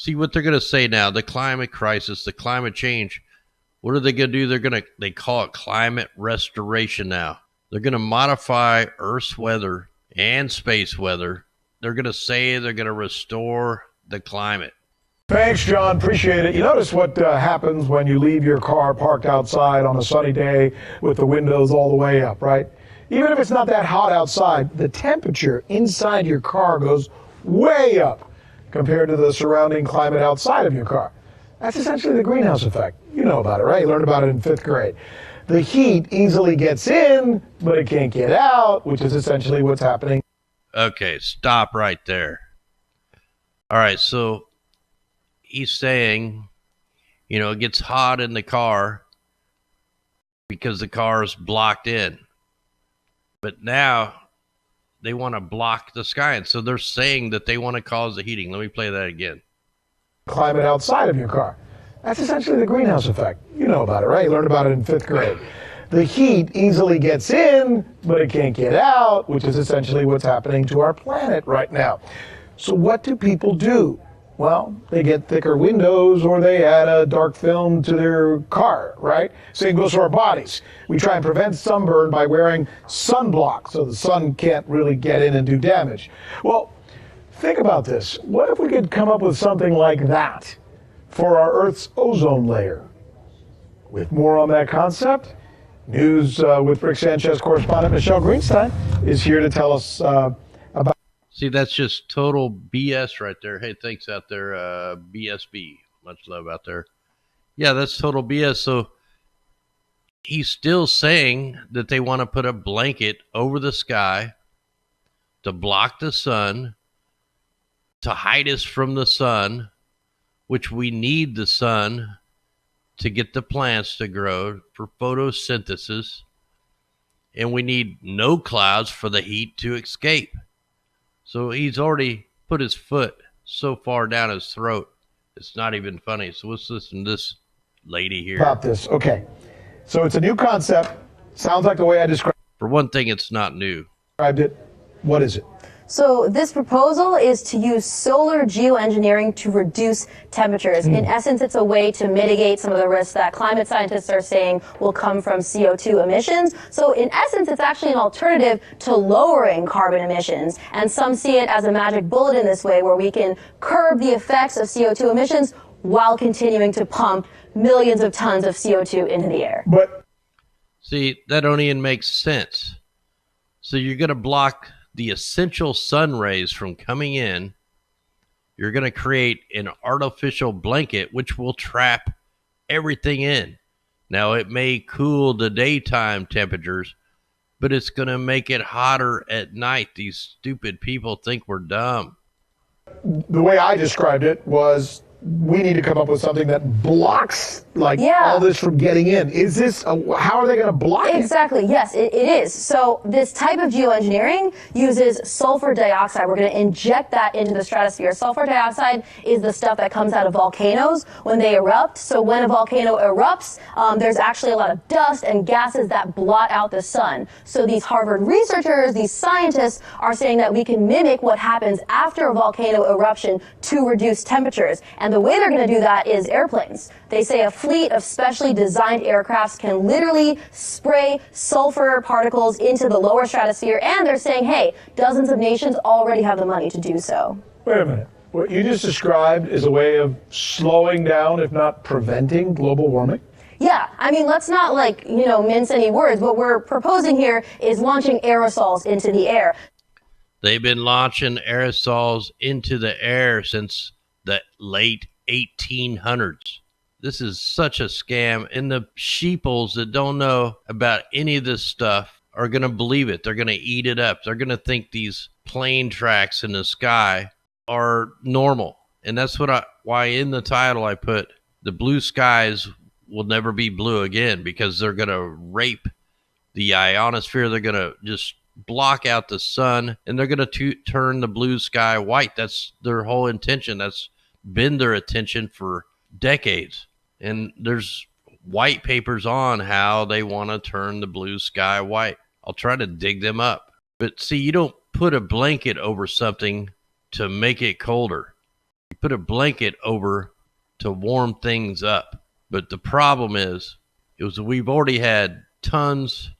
See what they're going to say now, the climate crisis, the climate change. What are they going to do? They call it climate restoration now. They're going to modify Earth's weather and space weather. They're going to say they're going to restore the climate. Thanks, John. Appreciate it. You notice what happens when you leave your car parked outside on a sunny day with the windows all the way up, right? Even if it's not that hot outside, the temperature inside your car goes way up compared to the surrounding climate outside of your car. That's essentially the greenhouse effect. You know about it, right? You learned about it in 5th grade. The heat easily gets in, but it can't get out, which is essentially what's happening. Okay, stop right there. All right, so he's saying, it gets hot in the car because the car is blocked in. But now they want to block the sky. And so they're saying that they want to cause the heating. Let me play that again. Climate outside of your car. That's essentially the greenhouse effect. You know about it, right? You learned about it in 5th grade. The heat easily gets in, but it can't get out, which is essentially what's happening to our planet right now. So what do people do? Well, they get thicker windows or they add a dark film to their car, right? Same goes for our bodies. We try and prevent sunburn by wearing sunblock so the sun can't really get in and do damage. Well, think about this. What if we could come up with something like that for our Earth's ozone layer? With more on that concept, News with Rick Sanchez correspondent Michelle Greenstein is here to tell us about. See, that's just total BS right there. Hey, thanks out there, BSB. Much love out there. Yeah, that's total BS. So he's still saying that they want to put a blanket over the sky to block the sun, to hide us from the sun, which we need the sun to get the plants to grow for photosynthesis. And we need no clouds for the heat to escape. So he's already put his foot so far down his throat, it's not even funny. So let's listen to this lady here. About this, okay. So it's a new concept. Sounds like the way I described it. For one thing, it's not new. What is it? So this proposal is to use solar geoengineering to reduce temperatures. In essence, it's a way to mitigate some of the risks that climate scientists are saying will come from CO2 emissions. So in essence, it's actually an alternative to lowering carbon emissions. And some see it as a magic bullet in this way, where we can curb the effects of CO2 emissions while continuing to pump millions of tons of CO2 into the air. But see, that don't even make sense. So you're going to block the essential sun rays from coming in. You're going to create an artificial blanket which will trap everything in. Now, it may cool the daytime temperatures, but it's going to make it hotter at night. These stupid people think we're dumb. The way I described it was, we need to come up with something that blocks all this from getting in. Is this, how are they going to block it? Exactly, yes, it is. So this type of geoengineering uses sulfur dioxide. We're going to inject that into the stratosphere. Sulfur dioxide is the stuff that comes out of volcanoes when they erupt. So when a volcano erupts, there's actually a lot of dust and gases that blot out the sun. So these Harvard researchers, these scientists, are saying that we can mimic what happens after a volcano eruption to reduce temperatures. And the way they're going to do that is airplanes. They say a fleet of specially designed aircrafts can literally spray sulfur particles into the lower stratosphere, and they're saying, hey, dozens of nations already have the money to do so. Wait a minute. What you just described is a way of slowing down, if not preventing, global warming? Yeah, I mean, let's not mince any words. What we're proposing here is launching aerosols into the air. They've been launching aerosols into the air since the late 1800s. This is such a scam, and the sheeples that don't know about any of this stuff are going to believe it. They're going to eat it up. They're going to think these plane tracks in the sky are normal. And that's why in the title I put, the blue skies will never be blue again, because they're going to rape the ionosphere. They're going to just block out the sun, and they're going to turn the blue sky white. That's their whole intention. That's been their intention for decades. And there's white papers on how they want to turn the blue sky white. I'll try to dig them up. But see, you don't put a blanket over something to make it colder. You put a blanket over to warm things up. But the problem is we've already had tons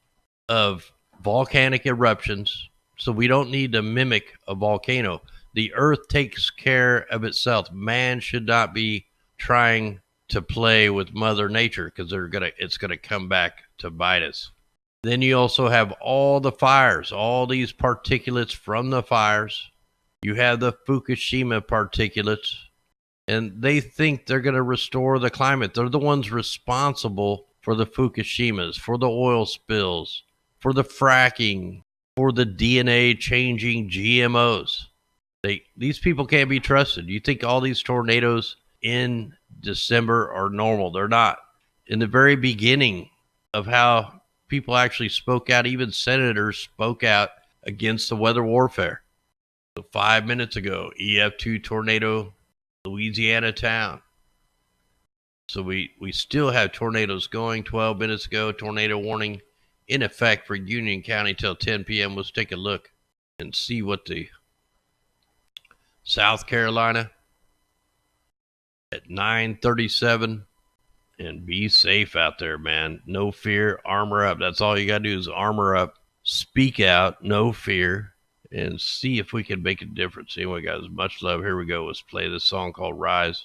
of volcanic eruptions, so we don't need to mimic a volcano. The earth takes care of itself. Man should not be trying to play with Mother Nature, because it's gonna come back to bite us. Then you also have all the fires, all these particulates from the fires. You have the Fukushima particulates, and they think they're going to restore the climate. They're the ones responsible for the Fukushimas, for the oil spills, for the fracking, for the DNA changing GMOs. These people can't be trusted. You think all these tornadoes in December are normal? They're not. In the very beginning of how people actually spoke out, even senators spoke out against the weather warfare. So 5 minutes ago, EF2 tornado, Louisiana town. So we still have tornadoes going. 12 minutes ago, tornado warning in effect for Union County till 10 p.m. Let's take a look and see what the South Carolina at 9:37. And be safe out there, man. No fear, armor up. That's all you got to do is armor up, speak out, no fear, and see if we can make a difference. Anyway, guys, much love. Here we go. Let's play this song called Rise.